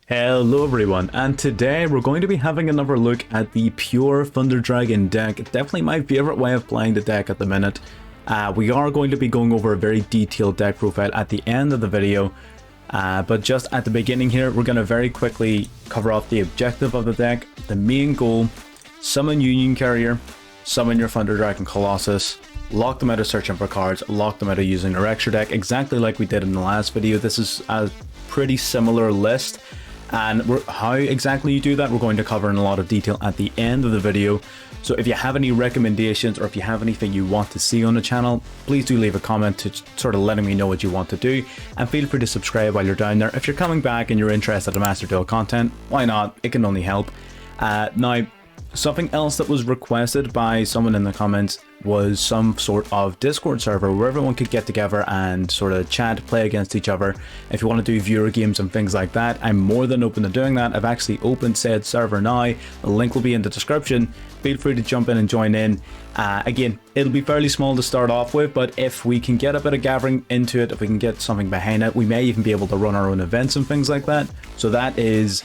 Hello everyone, and today we're going to be having another look at the pure Thunder Dragon deck. Definitely my favorite way of playing the deck at the minute. We are going to be going over a very detailed deck profile at the end of the video, but just at the beginning here, we're going to very quickly cover off the objective of the deck. The main goal: summon Union Carrier, summon your Thunder Dragon Colossus, lock them out of searching for cards, lock them out of using their extra deck, exactly like we did in the last video. This is a pretty similar list. And how exactly you do that, we're going to cover in a lot of detail at the end of the video. So if you have any recommendations or if you have anything you want to see on the channel, please do leave a comment to sort of letting me know what you want to do. And feel free to subscribe while you're down there. If you're coming back and you're interested in Master Duel content, why not? It can only help. Now, something else that was requested by someone in the comments was some sort of Discord server where everyone could get together and sort of chat, play against each other. If you want to do viewer games and things like that, I'm more than open to doing that. I've actually opened said server now. The link will be in the description. Feel free to jump in and join in. Again, it'll be fairly small to start off with, but if we can get a bit of gathering into it, if we can get something behind it, we may even be able to run our own events and things like that. So that is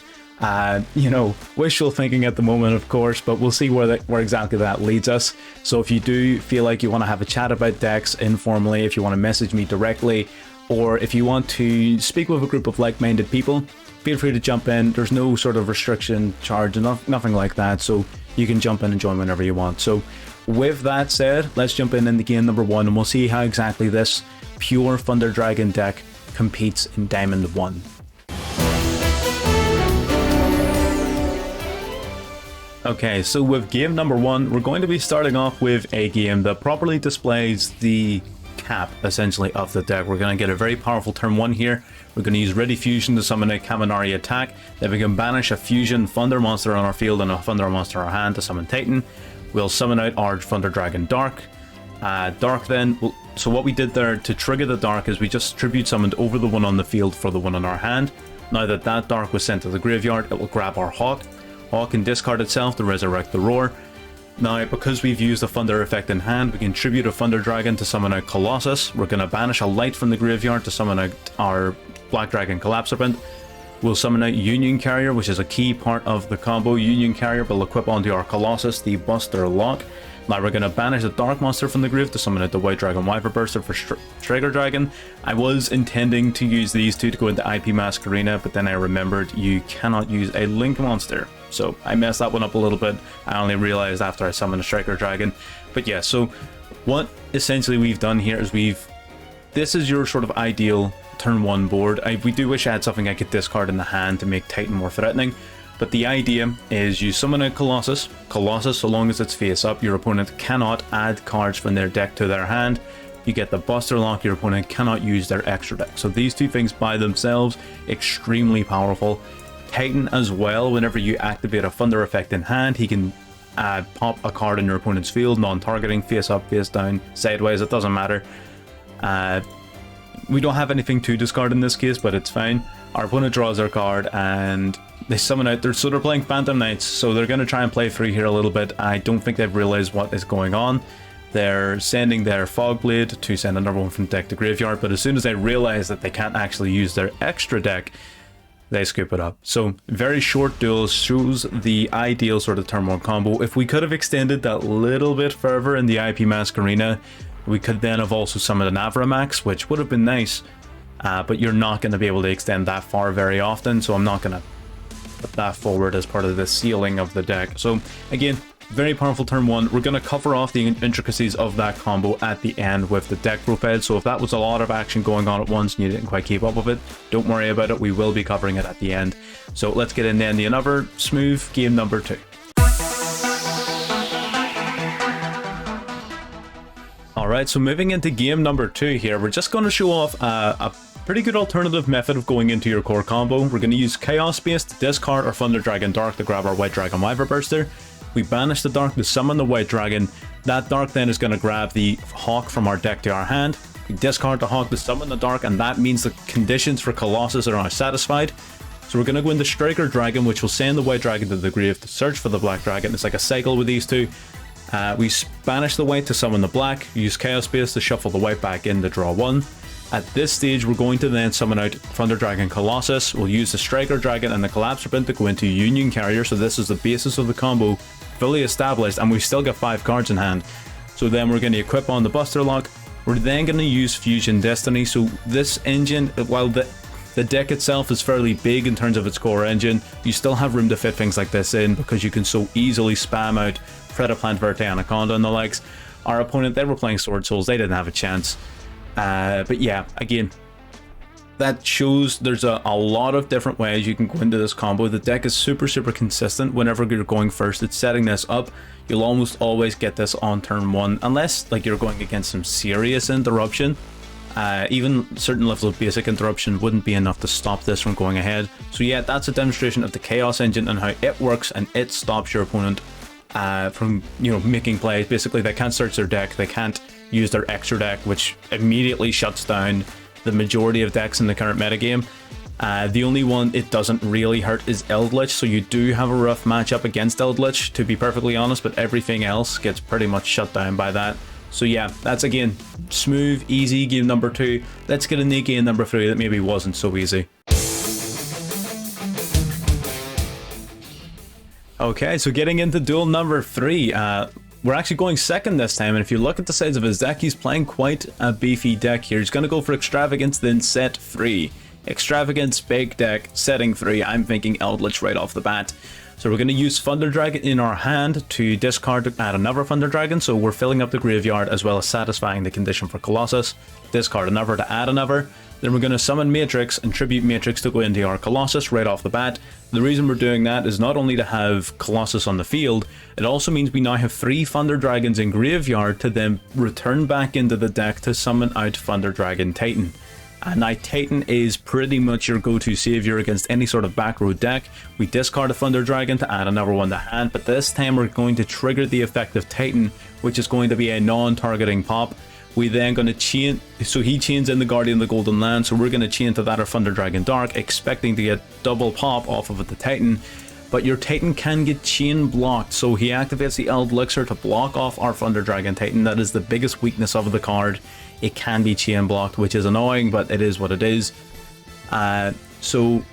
you know, wishful thinking at the moment, of course, but we'll see where exactly that leads us. So if you do feel like you want to have a chat about decks informally, if you want to message me directly, or if you want to speak with a group of like-minded people, feel free to jump in. There's no sort of restriction, charge, nothing like that, so you can jump in and join whenever you want. So with that said, let's jump in the game number 1, and we'll see how exactly this pure Thunder Dragon deck competes in Diamond 1. Okay, so with game number 1, we're going to be starting off with a game that properly displays the cap, essentially, of the deck. We're going to get a very powerful turn 1 here. We're going to use Ready Fusion to summon a Kaminari attack. Then we can banish a Fusion Thunder monster on our field and a Thunder monster on our hand to summon Titan. We'll summon out our Thunder Dragon Dark. So what we did there to trigger the Dark is we just tribute summoned over the one on the field for the one on our hand. Now that that Dark was sent to the graveyard, it will grab our Hawk. Hawk can discard itself to resurrect the Roar. Now, because we've used the Thunder effect in hand, we can tribute a Thunder Dragon to summon out Colossus. We're going to banish a Light from the graveyard to summon out our Black Dragon Collapsserpent. We'll summon out Union Carrier, which is a key part of the combo. Union Carrier will equip onto our Colossus the Buster Lock. Now we're going to banish the Dark Monster from the grave to summon out the White Dragon Wyver Burster for Trigger Dragon. I was intending to use these two to go into IP Mask Arena, but then I remembered you cannot use a Link Monster. So I messed that one up a little bit. I only realized after I summoned a Striker Dragon. But yeah, so what essentially we've done here is this is your sort of ideal turn 1 board. We do wish I had something I could discard in the hand to make Titan more threatening. But the idea is you summon a Colossus. Colossus, so long as it's face up, your opponent cannot add cards from their deck to their hand. You get the Buster Lock, your opponent cannot use their extra deck. So these two things by themselves, extremely powerful. Titan as well, whenever you activate a Thunder effect in hand, he can pop a card in your opponent's field, non-targeting, face up, face down, sideways, it doesn't matter. We don't have anything to discard in this case, but it's fine. Our opponent draws their card and they summon out so they're playing Phantom Knights, so they're going to try and play free here a little bit. I don't think they've realized what is going on. They're sending their Fogblade to send another one from deck to graveyard, but as soon as they realize that they can't actually use their extra deck, they scoop it up. So very short duel shows the ideal sort of turn 1 combo. If we could have extended that little bit further in the IP Mask Arena, we could then have also summoned an Avramax, which would have been nice, but you're not going to be able to extend that far very often, so I'm not going to put that forward as part of the ceiling of the deck. So again, very powerful turn 1. We're going to cover off the intricacies of that combo at the end with the deck profile. So if that was a lot of action going on at once and you didn't quite keep up with it, don't worry about it. We will be covering it at the end. So let's get in then the another smooth game number 2. Alright, so moving into game number 2 here, we're just going to show off a pretty good alternative method of going into your core combo. We're going to use Chaos Space to discard our Thunder Dragon Dark to grab our White Dragon Wyver Burster. We banish the Dark to summon the White Dragon. That Dark then is going to grab the Hawk from our deck to our hand. We discard the Hawk to summon the Dark, and that means the conditions for Colossus are now satisfied. So we're going to go into Striker Dragon, which will send the White Dragon to the grave to search for the Black Dragon. It's like a cycle with these two. We banish the White to summon the Black, use Chaos Space to shuffle the White back in to draw 1. At this stage, we're going to then summon out Thunder Dragon Colossus. We'll use the Striker Dragon and the Collapse Serpent to go into Union Carrier. So this is the basis of the combo fully established, and we still got 5 cards in hand. So then we're going to equip on the Buster Lock. We're then going to use Fusion Destiny. So this engine, while the deck itself is fairly big in terms of its core engine, you still have room to fit things like this in because you can so easily spam out Predaplant, Verte, Anaconda and the likes. Our opponent, they were playing Sword Souls, they didn't have a chance. But yeah, again, that shows there's a lot of different ways you can go into this combo. The deck is super consistent. Whenever you're going first, it's setting this up. You'll almost always get this on turn 1, unless like you're going against some serious interruption. Even certain levels of basic interruption wouldn't be enough to stop this from going ahead. So yeah, that's a demonstration of the Chaos Engine and how it works, and it stops your opponent from, you know, making plays. Basically, they can't search their deck, they can't use their extra deck, which immediately shuts down the majority of decks in the current metagame. The only one it doesn't really hurt is Eldlich, so you do have a rough matchup against Eldlich, to be perfectly honest, but everything else gets pretty much shut down by that. So yeah, that's again, smooth, easy game number 2. Let's get into game number 3 that maybe wasn't so easy. Okay, so getting into duel number 3, we're actually going second this time, and if you look at the size of his deck, he's playing quite a beefy deck here. He's going to go for Extravagance, then set 3. Extravagance, big deck, setting 3. I'm thinking Eldlich right off the bat. So we're going to use Thunder Dragon in our hand to discard to add another Thunder Dragon, so we're filling up the graveyard as well as satisfying the condition for Colossus. Discard another to add another. Then we're going to summon Matrix and Tribute Matrix to go into our Colossus right off the bat. The reason we're doing that is not only to have Colossus on the field, it also means we now have 3 Thunder Dragons in graveyard to then return back into the deck to summon out Thunder Dragon Titan. And now Titan is pretty much your go-to savior against any sort of back row deck. We discard a Thunder Dragon to add another one to hand, but this time we're going to trigger the effect of Titan, which is going to be a non-targeting pop. We then going to chain, so he chains in the Guardian of the Golden Land, so we're going to chain to that or Thunder Dragon Dark, expecting to get double pop off of the Titan. But your Titan can get chain blocked, so he activates the Eldlich to block off our Thunder Dragon Titan. That is the biggest weakness of the card. It can be chain blocked, which is annoying, but it is what it is. So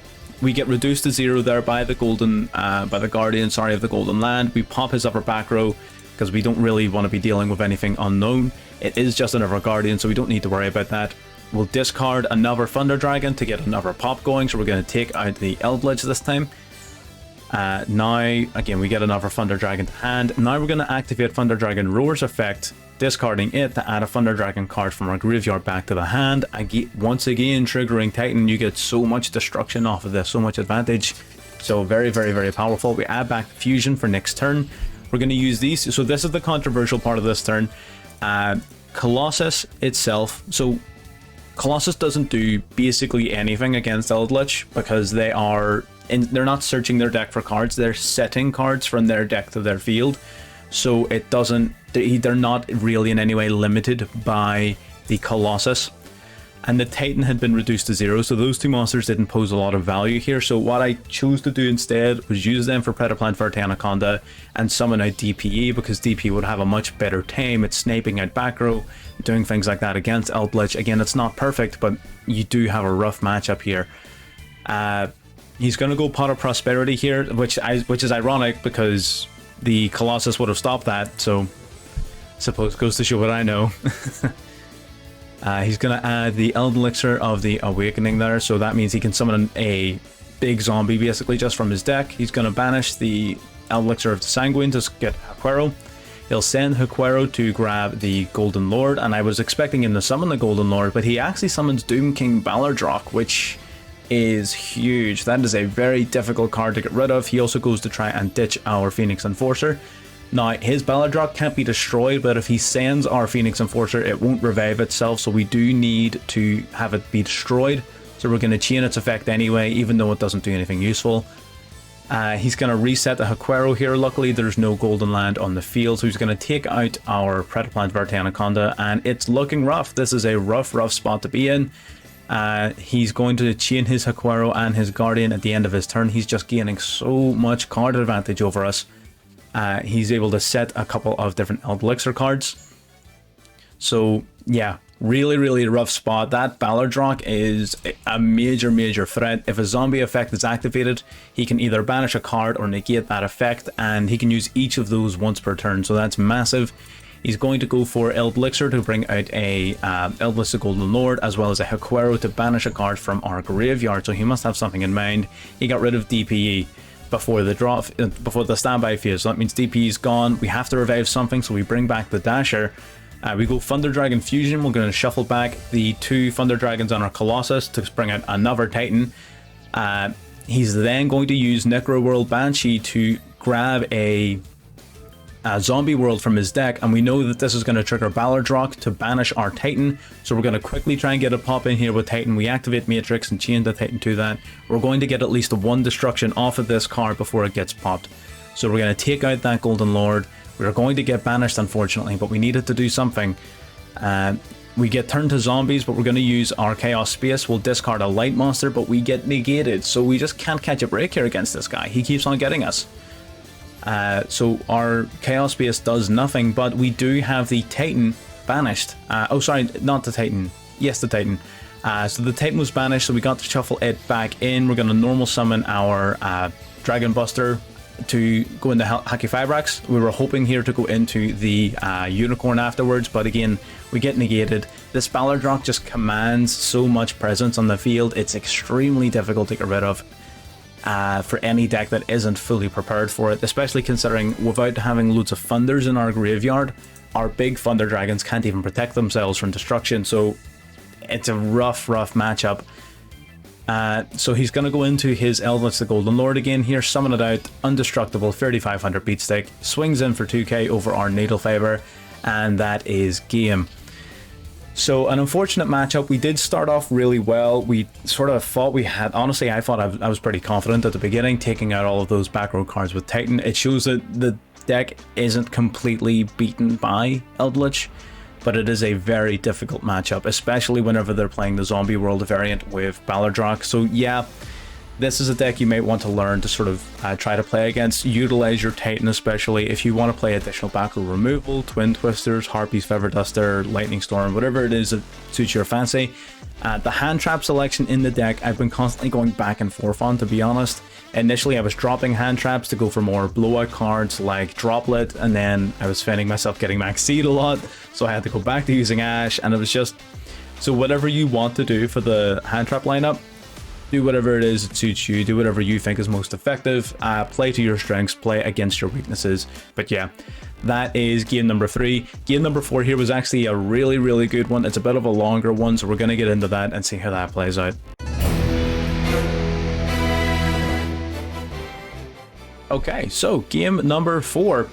we get reduced to 0 there by the Guardian, of the Golden Land. We pop his upper back row because we don't really want to be dealing with anything unknown. It is just another Guardian, so we don't need to worry about that. We'll discard another Thunder Dragon to get another pop going, so we're going to take out the Eldlich this time. Now, again, we get another Thunder Dragon to hand. Now we're going to activate Thunder Dragon Roar's effect, discarding it to add a Thunder Dragon card from our graveyard back to the hand. Once again, triggering Titan, you get so much destruction off of this, so much advantage. So very powerful. We add back Fusion for next turn. We're going to use these. So this is the controversial part of this turn. Colossus itself. So Colossus doesn't do basically anything against Eldlich because they're not searching their deck for cards. They're setting cards from their deck to their field. So it doesn't, they're not really in any way limited by the Colossus. And the Titan had been reduced to 0, so those 2 monsters didn't pose a lot of value here. So what I chose to do instead was use them for Predaplant, Verte, Anaconda and summon out DPE, because DPE would have a much better time at sniping out back row, doing things like that against Eldlich. Again, it's not perfect, but you do have a rough matchup here. He's going to go Pot of Prosperity here, which is ironic because the Colossus would have stopped that, so I suppose goes to show what I know. He's going to add the Elixir of the Awakening there, so that means he can summon a big zombie basically just from his deck. He's going to banish the Elixir of the Sanguine to get Haquero. He'll send Haquero to grab the Golden Lord, and I was expecting him to summon the Golden Lord, but he actually summons Doom King Ballardrock, which is huge. That is a very difficult card to get rid of. He also goes to try and ditch our Phoenix Enforcer. Now, his Ballardrock can't be destroyed, but if he sends our Phoenix Enforcer, it won't revive itself, so we do need to have it be destroyed. So we're going to chain its effect anyway, even though it doesn't do anything useful. He's going to reset the Haquero here. Luckily, there's no Golden Land on the field, so he's going to take out our Predaplant, Verte, Anaconda, and it's looking rough. This is a rough spot to be in. He's going to chain his Haquero and his Guardian at the end of his turn. He's just gaining so much card advantage over us. He's able to set a couple of different Elixir cards. So yeah, Really rough spot. That Ballardrock is a major threat. If a zombie effect is activated, he can either banish a card or negate that effect, and he can use each of those once per turn, so that's massive. He's going to go for Eldlich to bring out a Eldlich the Golden Lord, as well as a Hequero to banish a card from our graveyard, so he must have something in mind. He got rid of DPE before the standby phase, so that means DPE is gone. We have to revive something, so we bring back the Dasher. We go Thunder Dragon Fusion. We're going to shuffle back the 2 Thunder Dragons on our Colossus to bring out another Titan. He's then going to use Necro World Banshee to grab a Zombie World from his deck, and we know that this is going to trigger Ballardrock to banish our Titan, so we're going to quickly try and get a pop in here with Titan. We activate Matrix and chain the Titan to that. We're going to get at least 1 destruction off of this card before it gets popped. So we're going to take out that Golden Lord. We're going to get banished, unfortunately, but we needed to do something. We get turned to zombies, but we're going to use our Chaos Space. We'll discard a Light Monster, but we get negated, so we just can't catch a break here against this guy. He keeps on getting us. So our Chaos Space does nothing, but we do have the Titan banished. Oh, sorry, not the Titan. Yes, the Titan. So the Titan was banished, so we got to shuffle it back in. We're going to normal summon our Dragon Buster to go into Hacky Fibrax. We were hoping here to go into the Unicorn afterwards, but again, we get negated. This Ballardrock just commands so much presence on the field. It's extremely difficult to get rid of for any deck that isn't fully prepared for it, especially considering without having loads of Thunders in our graveyard, our big Thunder Dragons can't even protect themselves from destruction, so it's a rough matchup. So he's going to go into his Eldlich the Golden Lord again here, summon it out, Undestructible, 3500 beat stick, swings in for 2k over our Needle Fiber, and that is game. So an unfortunate matchup. We did start off really well. We sort of thought we had, honestly, I thought I was pretty confident at the beginning, taking out all of those back row cards with Titan. It shows that the deck isn't completely beaten by Eldlich, but it is a very difficult matchup, especially whenever they're playing the Zombie World variant with Ballardrock. So yeah, this is a deck you might want to learn to sort of try to play against. Utilize your Titan, especially if you want to play additional back row removal, Twin Twisters, Harpies, Feather Duster, Lightning Storm, whatever it is that suits your fancy. The hand trap selection in the deck, I've been constantly going back and forth on, to be honest. Initially, I was dropping hand traps to go for more blowout cards like Droplet, and then I was finding myself getting Max Seed a lot, so I had to go back to using Ash, and it was just... So whatever you want to do for the hand trap lineup, do whatever it is that suits you, do whatever you think is most effective, play to your strengths, play against your weaknesses. But yeah, that is game number 3. Game number 4 here was actually a really good one. It's a bit of a longer one, so we're going to get into that and see how that plays out. Okay, so game number 4.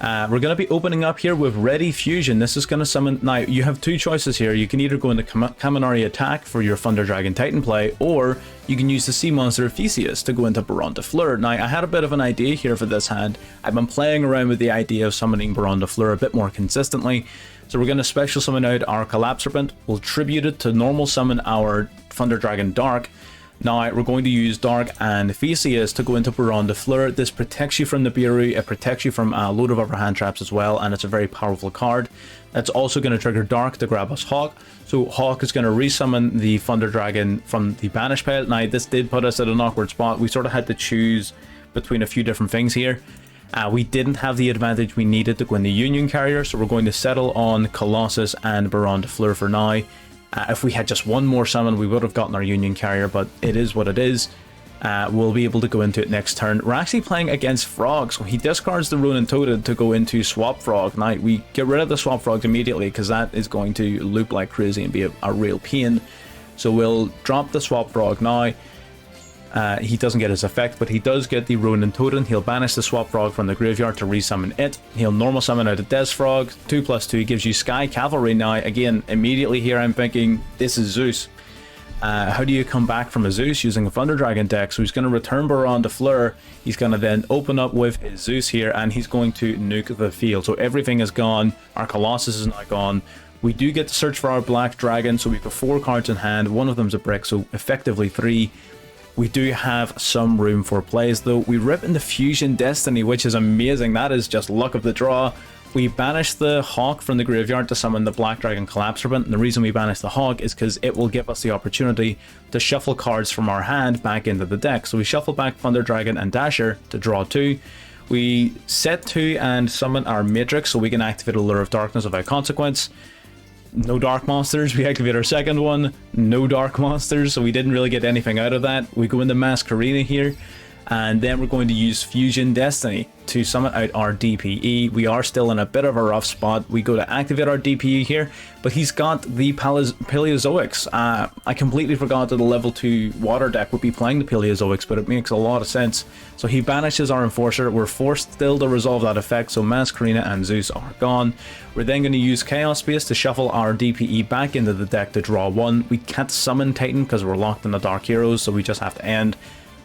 We're going to be opening up here with Ready Fusion. This is going to summon... Now, you have 2 choices here. You can either go into Kaminari Attack for your Thunder Dragon Titan play, or you can use the Sea Monster Theseus to go into Baron de Fleur. Now, I had a bit of an idea here for this hand. I've been playing around with the idea of summoning Baron de Fleur a bit more consistently. So we're going to special summon out our Collapse Serpent. We'll tribute it to normal summon our Thunder Dragon Dark. Now, we're going to use Dark and Theseus to go into Baron de Fleur. This protects you from the Nibiru, it protects you from a load of other hand traps as well, and it's a very powerful card. That's also going to trigger Dark to grab us Hawk. So Hawk is going to resummon the Thunder Dragon from the Banish Pile. Now, this did put us at an awkward spot. We sort of had to choose between a few different things here. We didn't have the advantage we needed to go in the Union Carrier, so we're going to settle on Colossus and Baron de Fleur for now. If we had just one more summon, we would have gotten our Union Carrier, but it is what it is. We'll be able to go into it next turn. We're actually playing against Frog, so he discards the Ronin Toad to go into Swap Frog. Now, we get rid of the Swap Frogs immediately, because that is going to loop like crazy and be a real pain. So we'll drop the Swap Frog now. He doesn't get his effect, but he does get the Ronin Toad. He'll banish the Swap Frog from the graveyard to resummon it. He'll normal summon out a Des Frog. 2+2 gives you Sky Cavalry. Now, again, immediately here I'm thinking, this is Zeus. How do you come back from a Zeus using a Thunder Dragon deck? So he's going to return Baron de Fleur. He's going to then open up with his Zeus here, and he's going to nuke the field. So everything is gone. Our Colossus is now gone. We do get to search for our Black Dragon, so we've got 4 cards in hand. One of them's a brick, so effectively 3. We do have some room for plays, though. We rip into Fusion Destiny, which is amazing. That is just luck of the draw. We banish the Hawk from the graveyard to summon the Black Dragon Collapse Serpent, and the reason we banish the Hawk is because it will give us the opportunity to shuffle cards from our hand back into the deck. So we shuffle back Thunder Dragon and Dasher to draw 2. We set 2 and summon our Matrix so we can activate Allure of Darkness without consequence. No dark monsters. We activate our second one. No dark monsters, so we didn't really get anything out of that. We go into Masquerena here, and then we're going to use Fusion Destiny to summon out our DPE. We are still in a bit of a rough spot. We go to activate our DPE here, but he's got the Paleozoics. I completely forgot that the level 2 water deck would be playing the Paleozoics, but it makes a lot of sense. So he banishes our Enforcer. We're forced still to resolve that effect, so Masquerena and Zeus are gone. We're then going to use Chaos Space to shuffle our DPE back into the deck to draw 1. We can't summon Titan because we're locked in the Dark Heroes, so we just have to end.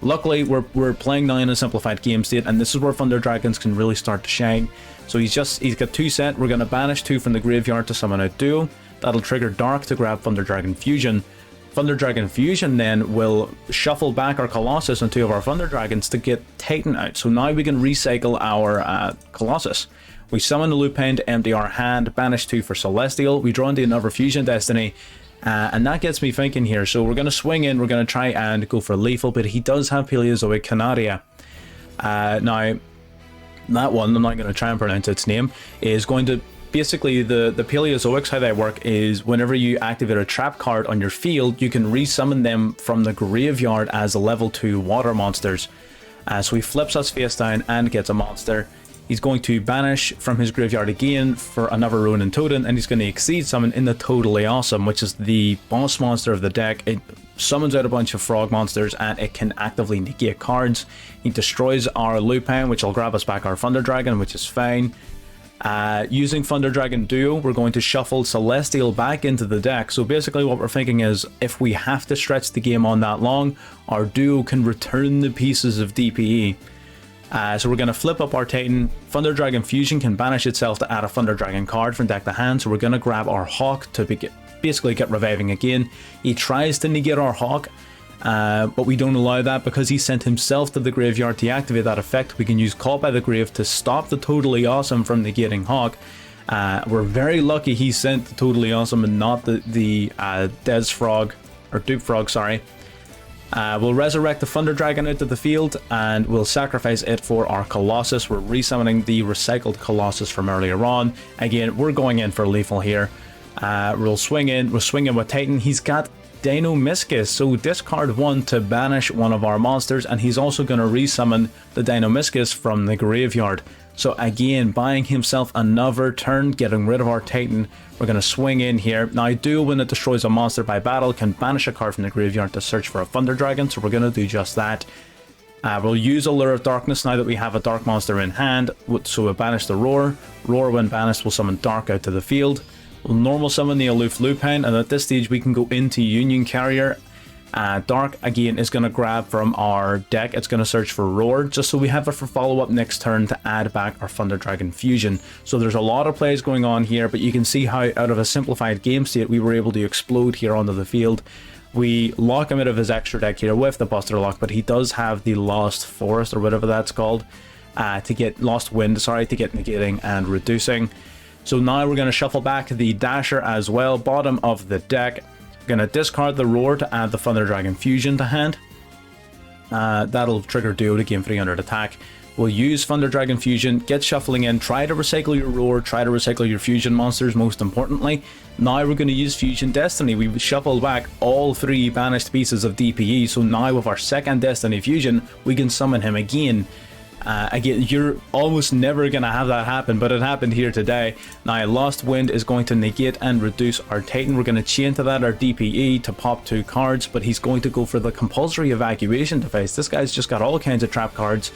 Luckily, we're playing now in a simplified game state, and this is where Thunder Dragons can really start to shine. So he's got 2 set. We're going to banish 2 from the graveyard to summon out Duel. That'll trigger Dark to grab Thunder Dragon Fusion. Thunder Dragon Fusion then will shuffle back our Colossus and 2 of our Thunder Dragons to get Titan out. So now we can recycle our Colossus. We summon the Lupin to empty our hand, banish 2 for Celestial. We draw into another Fusion Destiny. And that gets me thinking here. So we're going to swing in, we're going to try and go for lethal, but he does have Paleozoic Canaria. Now, that one, I'm not going to try and pronounce its name, is going to basically, the Paleozoics, how they work is whenever you activate a trap card on your field, you can resummon them from the graveyard as a level 2 water monsters. So he flips us face down and gets a monster. He's going to banish from his graveyard again for another Ronin Totem, and he's going to Exceed Summon in the Totally Awesome, which is the boss monster of the deck. It summons out a bunch of frog monsters and it can actively negate cards. He destroys our Lupin, which will grab us back our Thunder Dragon, which is fine. Using Thunder Dragon Duo, we're going to shuffle Celestial back into the deck. So basically what we're thinking is, if we have to stretch the game on that long, our Duo can return the pieces of DPE. So we're going to flip up our Titan. Thunder Dragon Fusion can banish itself to add a Thunder Dragon card from deck to hand, so we're going to grab our Hawk to basically get reviving again. He tries to negate our Hawk, but we don't allow that because he sent himself to the graveyard to activate that effect. We can use Caught by the Grave to stop the Totally Awesome from negating Hawk. We're very lucky he sent the Totally Awesome and not the Des Frog, or Dupe Frog, sorry. We'll resurrect the Thunder Dragon out of the field and we'll sacrifice it for our Colossus. We're resummoning the recycled Colossus from earlier on. Again, we're going in for lethal here. We'll swing in with Titan. He's got Deinonymiscus, so discard 1 to banish one of our monsters, and he's also going to resummon the Deinonymiscus from the graveyard. So again, buying himself another turn, getting rid of our Titan. We're going to swing in here. Now, Duel, when it destroys a monster by battle, can banish a card from the graveyard to search for a Thunder Dragon, so we're going to do just that. We'll use Allure of Darkness now that we have a Dark Monster in hand, so we'll banish the Roar. Roar, when banished, will summon Dark out to the field. We'll normal summon the Aloof Lupin, and at this stage we can go into Union Carrier. Dark, again, is going to grab from our deck. It's going to search for Roar, just so we have it for follow-up next turn to add back our Thunder Dragon Fusion. So there's a lot of plays going on here, but you can see how out of a simplified game state we were able to explode here onto the field. We lock him out of his extra deck here with the Buster Lock, but he does have the Lost Forest, or whatever that's called, to get Lost Wind, sorry, to get negating and reducing. So now we're going to shuffle back the Dasher as well, bottom of the deck. Going to discard the Roar to add the Thunder Dragon Fusion to hand. That'll trigger Duo to gain 300 attack. We'll use Thunder Dragon Fusion, get shuffling in, try to recycle your Roar, try to recycle your Fusion monsters most importantly. Now we're going to use Fusion Destiny. We've shuffled back all 3 banished pieces of DPE, so now with our second Destiny Fusion, we can summon him again. Again, you're almost never going to have that happen, but it happened here today. Now, Lost Wind is going to negate and reduce our Titan. We're going to chain to that our DPE to pop 2 cards, but he's going to go for the compulsory evacuation device. This guy's just got all kinds of trap cards,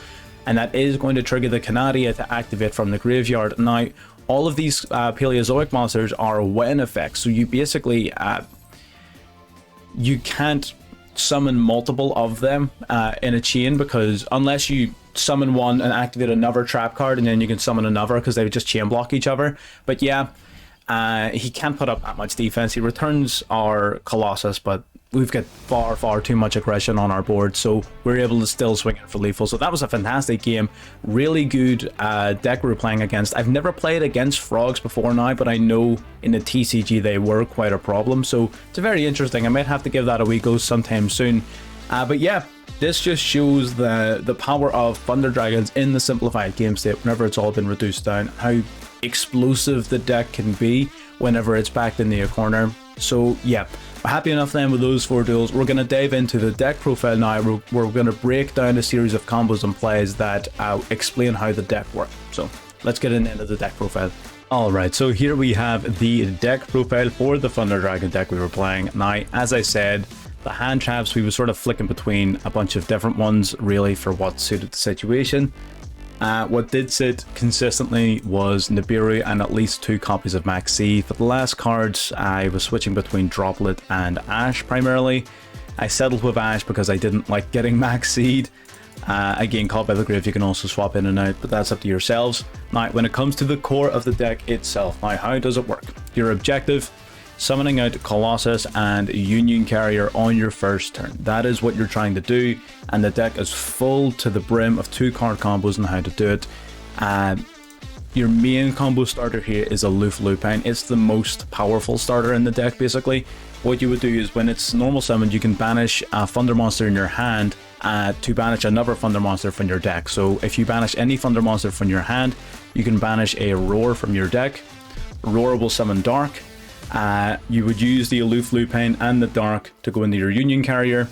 and that is going to trigger the Canaria to activate from the graveyard. Now, all of these Paleozoic monsters are when effects, so you basically you can't summon multiple of them in a chain, because unless you summon one and activate another trap card, and then you can summon another, because they would just chain block each other. But yeah, He can't put up that much defense. He returns our Colossus, but we've got far too much aggression on our board, so we're able to still swing it for lethal. So that was a fantastic game. Really good deck we were playing against. I've never played against frogs before now, but I know in the TCG they were quite a problem, so it's very interesting. I might have to give that a wee go sometime soon. But yeah, this just shows the power of Thunder Dragons in the simplified game state whenever it's all been reduced down, how explosive the deck can be whenever it's backed into a corner. So yeah, happy enough then with those 4 duels. We're going to dive into the deck profile now. We're going to break down a series of combos and plays that explain how the deck works. So let's get into the deck profile. Alright, so here we have the deck profile for the Thunder Dragon deck we were playing. Now, as I said, the hand traps, we were sort of flicking between a bunch of different ones really for what suited the situation. What did sit consistently was Nibiru and at least 2 copies of Max C. For the last cards, I was switching between Droplet and Ash primarily. I settled with Ash because I didn't like getting Max Seed. Again, Caught by the Grave, you can also swap in and out, but that's up to yourselves. Now, when it comes to the core of the deck itself, now how does it work? Your objective: summoning out Colossus and Union Carrier on your first turn. That is what you're trying to do, and the deck is full to the brim of 2 card combos and how to do it. Your main combo starter here is Aloof Lupine. It's the most powerful starter in the deck, basically. What you would do is when it's normal summoned, you can banish a Thunder Monster in your hand to banish another Thunder Monster from your deck. So if you banish any Thunder Monster from your hand, you can banish a Roar from your deck. Roar will summon Dark. You would use the Aloof Lupine and the Dark to go into your Union Carrier.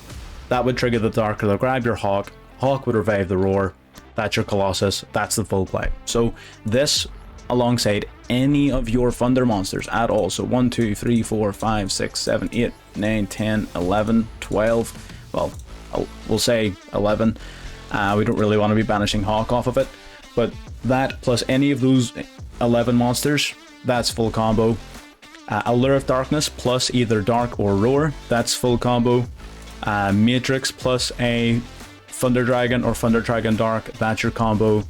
That would trigger the Dark, it'll grab your Hawk. Hawk would revive the Roar. That's your Colossus. That's the full play. So this, alongside any of your Thunder Monsters at all, so 1, 2, 3, 4, 5, 6, 7, 8, 9, 10, 11, 12, well, we'll say 11. We don't really want to be banishing Hawk off of it, but that plus any of those 11 monsters, that's full combo. Allure of Darkness plus either Dark or Roar, that's full combo. Matrix plus a Thunder Dragon or Thunder Dragon Dark, that's your combo.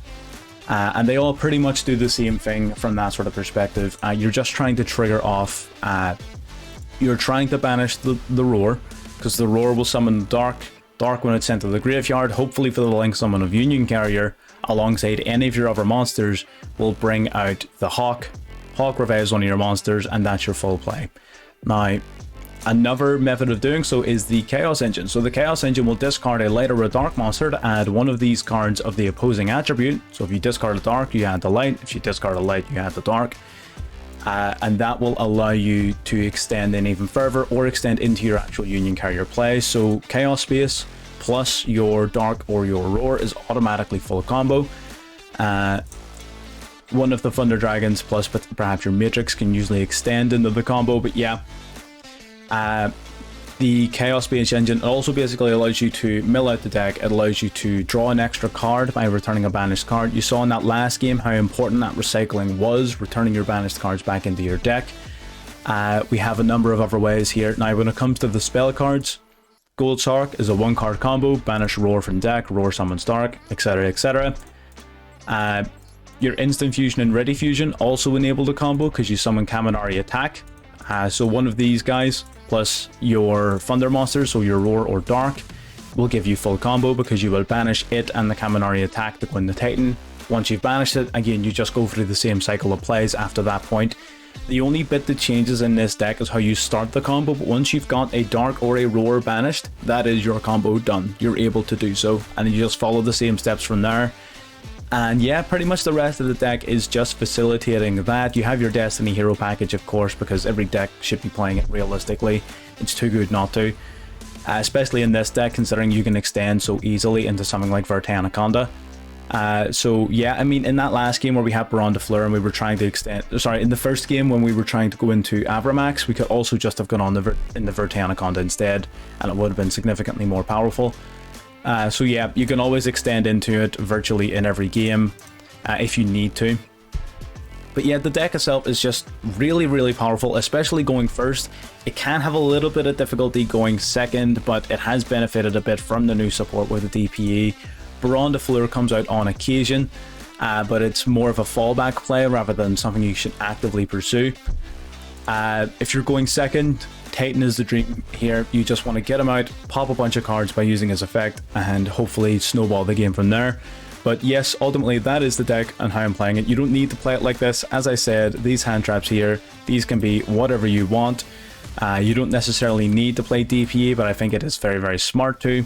And they all pretty much do the same thing from that sort of perspective. You're just trying to trigger off, you're trying to banish the Roar, because the Roar will summon Dark when it's sent to the graveyard, hopefully for the link summon of Union Carrier, alongside any of your other monsters will bring out the Hawk. Hawk revives one of your monsters, and that's your full play. Now, another method of doing so is the Chaos Engine. So the Chaos Engine will discard a light or a dark monster to add one of these cards of the opposing attribute. So if you discard a dark, you add the light. If you discard a light, you add the dark. And that will allow you to extend in even further or extend into your actual Union Carrier play. So Chaos Space plus your Dark or your Roar is automatically full combo. One of the Thunder Dragons plus perhaps your Matrix can usually extend into the combo, but yeah. The Chaos Space Engine also basically allows you to mill out the deck. It allows you to draw an extra card by returning a banished card. You saw in that last game how important that recycling was, returning your banished cards back into your deck. We have a number of other ways here. Now, when it comes to the spell cards, Gold Shark is a 1-card combo, banish Roar from deck, Roar summons Dark, etc, etc. Your Instant Fusion and Ready Fusion also enable the combo because you summon Kaminari Attack. So one of these guys plus your Thunder Monsters, so your Roar or Dark, will give you full combo because you will banish it and the Kaminari Attack to go into Titan. Once you've banished it, again, you just go through the same cycle of plays after that point. The only bit that changes in this deck is how you start the combo, but once you've got a Dark or a Roar banished, that is your combo done. You're able to do so, and you just follow the same steps from there. And yeah, pretty much the rest of the deck is just facilitating that. You have your Destiny Hero package, of course, because every deck should be playing it realistically. It's too good not to. Especially in this deck, considering you can extend so easily into something like Verte Anaconda. So yeah, I mean, in that last game where we had Baron de Fleur and we were trying to extend... Sorry, in the first game when we were trying to go into Avramax, we could also just have gone on in the Verte Anaconda instead, and it would have been significantly more powerful. So yeah, you can always extend into it virtually in every game if you need to. But yeah, the deck itself is just really, really powerful, especially going first. It can have a little bit of difficulty going second, but it has benefited a bit from the new support with the DPE. Baron de Fleur comes out on occasion, but it's more of a fallback play rather than something you should actively pursue. If you're going second, Titan is the dream here. You just want to get him out, pop a bunch of cards by using his effect, and hopefully snowball the game from there. But yes, ultimately that is the deck and how I'm playing it. You don't need to play it like this. As I said, these hand traps here, these can be whatever you want. You don't necessarily need to play DPE, but I think it is very, very smart to.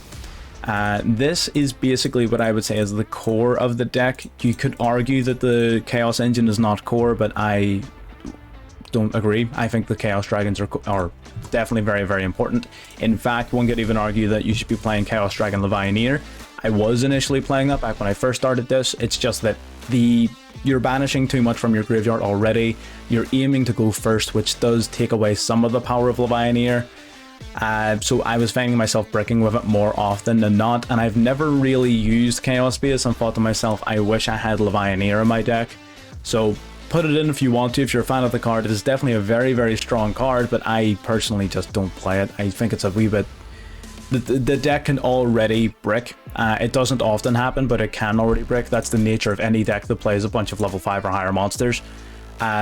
This is basically what I would say is the core of the deck. You could argue that the Chaos Engine is not core, but I don't agree. I think the Chaos Dragons are definitely very, very important. In fact, one could even argue that you should be playing Chaos Dragon Levianeer. I was initially playing that back when I first started this. It's just that you're banishing too much from your graveyard already. You're aiming to go first, which does take away some of the power of Levianeer. So I was finding myself bricking with it more often than not, and I've never really used Chaos Base and thought to myself, I wish I had Levianeer in my deck. So put it in if you want to, if you're a fan of the card. It is definitely a very, very strong card, but I personally just don't play it. I think it's a wee bit... The deck can already brick. It doesn't often happen, but it can already brick. That's the nature of any deck that plays a bunch of level 5 or higher monsters.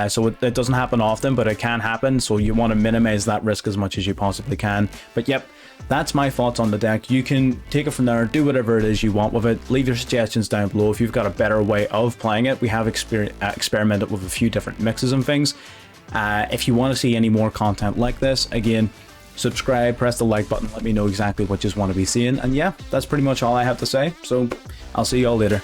So it doesn't happen often, but it can happen, so you want to minimize that risk as much as you possibly can. But yep, that's my thoughts on the deck. You can take it from there, do whatever it is you want with it. Leave your suggestions down below if you've got a better way of playing it. We have experimented with a few different mixes and things. If you want to see any more content like this, again, subscribe, press the like button, let me know exactly what you want to be seeing. And yeah, that's pretty much all I have to say, so I'll see you all later.